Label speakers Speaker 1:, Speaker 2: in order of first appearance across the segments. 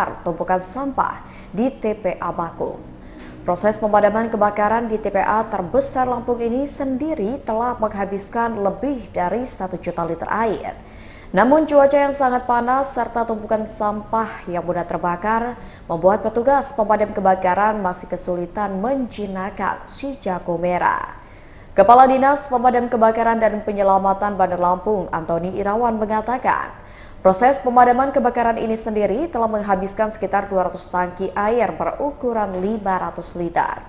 Speaker 1: membongkar tumpukan sampah di TPA Bakung. Proses pemadaman kebakaran di TPA terbesar Lampung ini sendiri telah menghabiskan lebih dari 1 juta liter air. Namun cuaca yang sangat panas serta tumpukan sampah yang mudah terbakar membuat petugas pemadam kebakaran masih kesulitan menjinakkan si jago merah. Kepala Dinas Pemadam Kebakaran dan Penyelamatan Bandar Lampung, Antoni Irawan mengatakan, proses pemadaman kebakaran ini sendiri telah menghabiskan sekitar 200 tangki air berukuran 500 liter.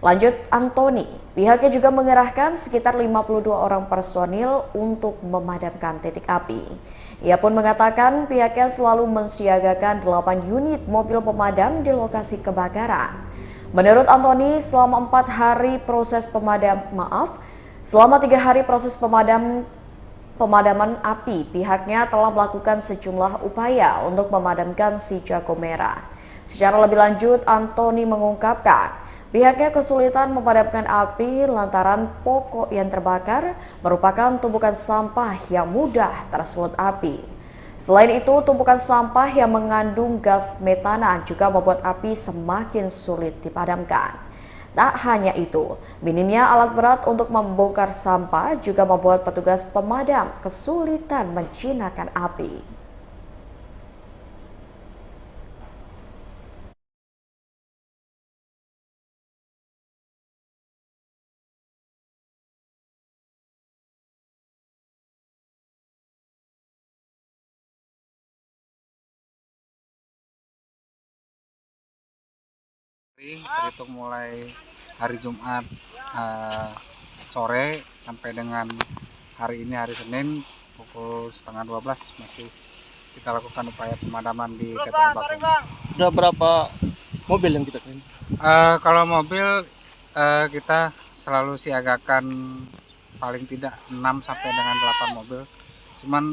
Speaker 1: Lanjut Antoni, pihaknya juga mengerahkan sekitar 52 orang personil untuk memadamkan titik api. Ia pun mengatakan pihaknya selalu mensiagakan 8 unit mobil pemadam di lokasi kebakaran. Menurut Antoni, selama 3 hari proses pemadaman api, pihaknya telah melakukan sejumlah upaya untuk memadamkan si jago merah. Secara lebih lanjut, Antoni mengungkapkan, pihaknya kesulitan memadamkan api lantaran pokok yang terbakar merupakan tumpukan sampah yang mudah tersulut api. Selain itu, tumpukan sampah yang mengandung gas metana juga membuat api semakin sulit dipadamkan. Tak hanya itu, minimnya alat berat untuk membongkar sampah juga membuat petugas pemadam kesulitan menjinakkan api.
Speaker 2: Terhitung mulai hari Jumat sore sampai dengan hari ini hari Senin pukul setengah 12 masih kita lakukan upaya pemadaman di TPA Bakung.
Speaker 3: Udah berapa mobil yang kita kirim?
Speaker 2: Kalau mobil kita selalu siagakan paling tidak 6 sampai dengan 8 mobil. Cuman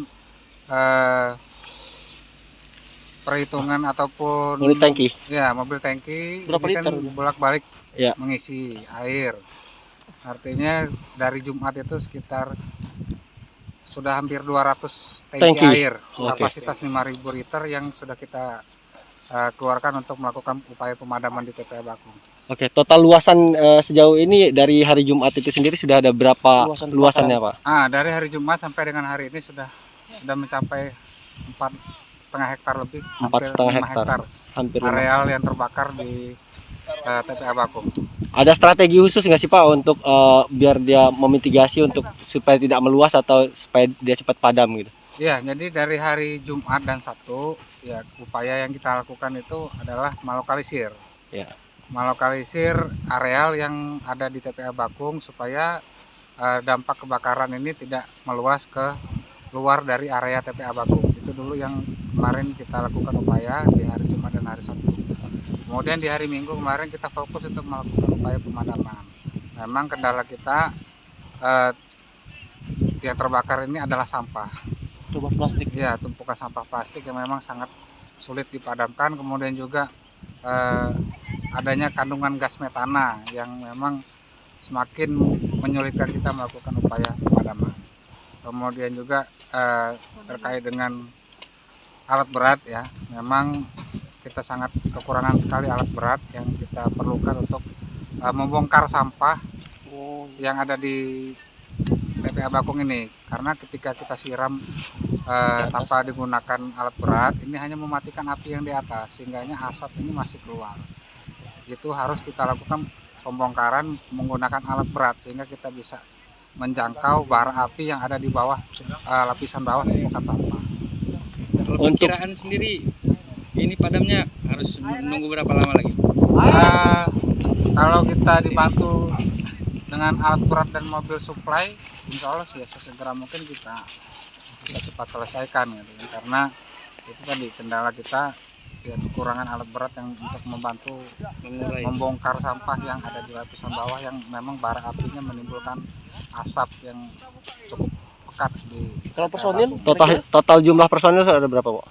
Speaker 2: perhitungan ataupun
Speaker 3: Mobil tangki.
Speaker 2: Ya, mobil tangki
Speaker 3: Berapa
Speaker 2: ini
Speaker 3: liter?
Speaker 2: kan bolak-balik
Speaker 3: Ya.
Speaker 2: mengisi air. Artinya dari Jumat itu sekitar sudah hampir 200 tangki air. Kapasitas 5.000 liter yang sudah kita keluarkan untuk melakukan upaya pemadaman di TPA Bakung.
Speaker 3: Oke, total luasan sejauh ini dari hari Jumat itu sendiri sudah ada berapa luasannya, Pak?
Speaker 2: Dari hari Jumat sampai dengan hari ini sudah mencapai 4,5 hektar lebih, hampir 5 hektar areal yang terbakar di TPA Bakung.
Speaker 3: Ada strategi khusus nggak sih Pak untuk biar dia memitigasi untuk supaya tidak meluas atau supaya dia cepat padam gitu?
Speaker 2: Ya, jadi dari hari Jumat dan Sabtu, ya upaya yang kita lakukan itu adalah melokalisir.
Speaker 3: Ya.
Speaker 2: Melokalisir areal yang ada di TPA Bakung supaya dampak kebakaran ini tidak meluas ke luar dari area TPA Bakung. Itu dulu yang kemarin kita lakukan upaya di hari Jumat dan hari Sabtu. Kemudian di hari Minggu kemarin kita fokus untuk melakukan upaya pemadaman. Memang kendala kita yang terbakar ini adalah sampah.
Speaker 3: Tumpukan plastik.
Speaker 2: Ya, tumpukan sampah plastik yang memang sangat sulit dipadamkan. Kemudian juga adanya kandungan gas metana yang memang semakin menyulitkan kita melakukan upaya pemadaman. Kemudian juga terkait dengan alat berat, ya, memang kita sangat kekurangan sekali alat berat yang kita perlukan untuk membongkar sampah yang ada di TPA Bakung ini. Karena ketika kita siram tanpa digunakan alat berat, ini hanya mematikan api yang di atas, sehingga asap ini masih keluar. Itu harus kita lakukan pembongkaran menggunakan alat berat sehingga kita bisa menjangkau bara api yang ada di bawah lapisan bawah tumpukan sampah.
Speaker 4: Untuk perkiraan sendiri ini padamnya harus menunggu berapa lama lagi?
Speaker 2: Kalau kita dibantu dengan alat berat dan mobil supply, insya Allah ya sesegera mungkin kita bisa cepat selesaikan gitu. Karena itu tadi kendala kita, ya, kekurangan alat berat yang untuk membantu membongkar sampah yang ada di lapisan bawah yang memang bara apinya menimbulkan asap yang cukup pekat di.
Speaker 3: Kalau personil, total jumlah personil ada berapa, Pak?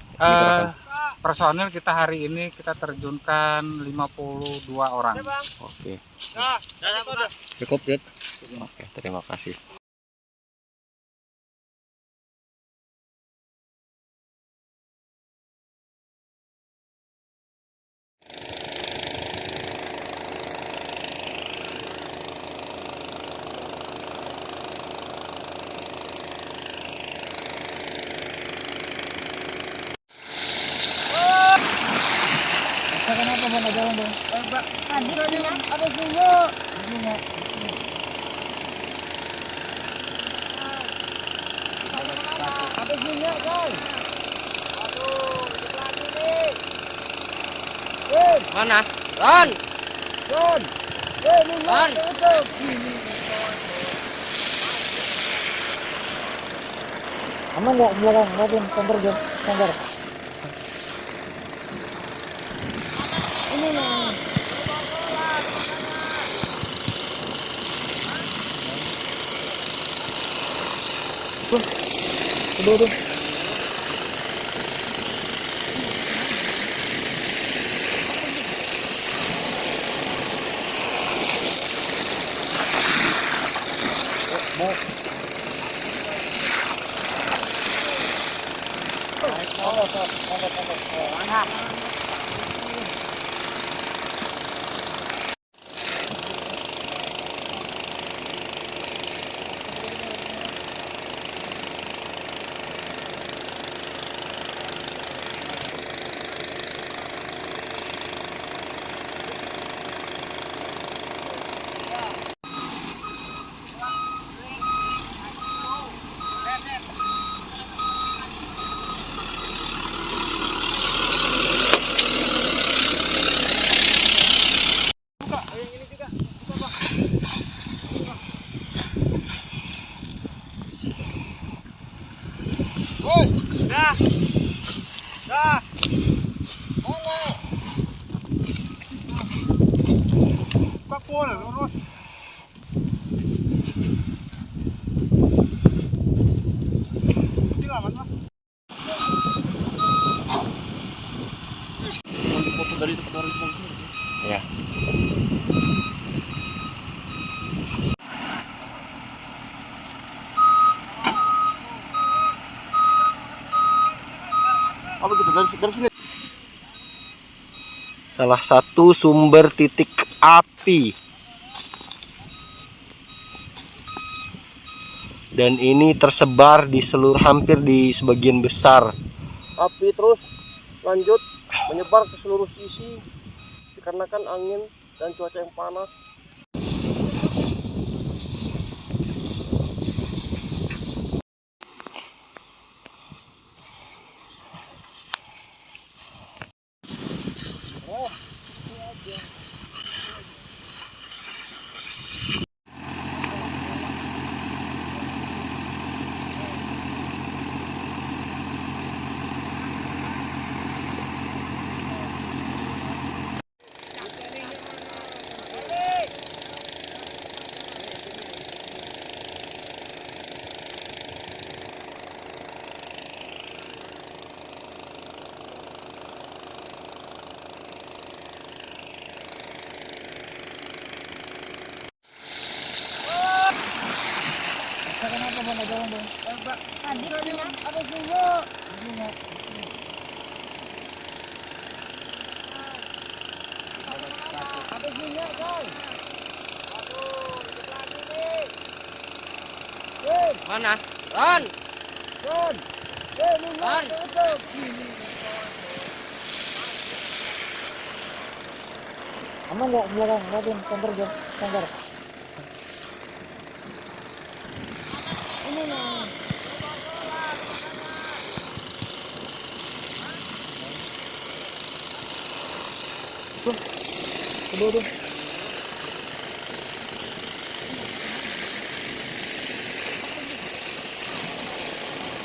Speaker 2: Personil kita hari ini kita terjunkan 52 orang.
Speaker 3: Oke. Cukup, Jet? Oke, terima kasih.
Speaker 2: Kenapa bang? Ada bang?
Speaker 5: Ada bunga. Ada bunga guys. Aduh, hidup lagi nih.
Speaker 4: Mana? Ron.
Speaker 5: Ron.
Speaker 4: Ron.
Speaker 5: Aman nggak belakang? Ngapin, sanggar John, sanggar. Ini nih. Udah.
Speaker 3: Ya.
Speaker 5: Apa gitu dari sini?
Speaker 3: Salah satu sumber titik api. Dan ini tersebar di hampir di sebagian besar.
Speaker 5: Api terus lanjut menyebar ke seluruh sisi dikarenakan angin dan cuaca yang panas. Kenapa bang? Ada bang? Ada bunga. Ada bunga guys. Aduh, hidup lagi nih.
Speaker 4: Mana? Ron.
Speaker 5: Ron.
Speaker 4: Ron.
Speaker 5: Aman nggak belakang? Ngapin, sanggar John, sanggar. Ini nih. Udah.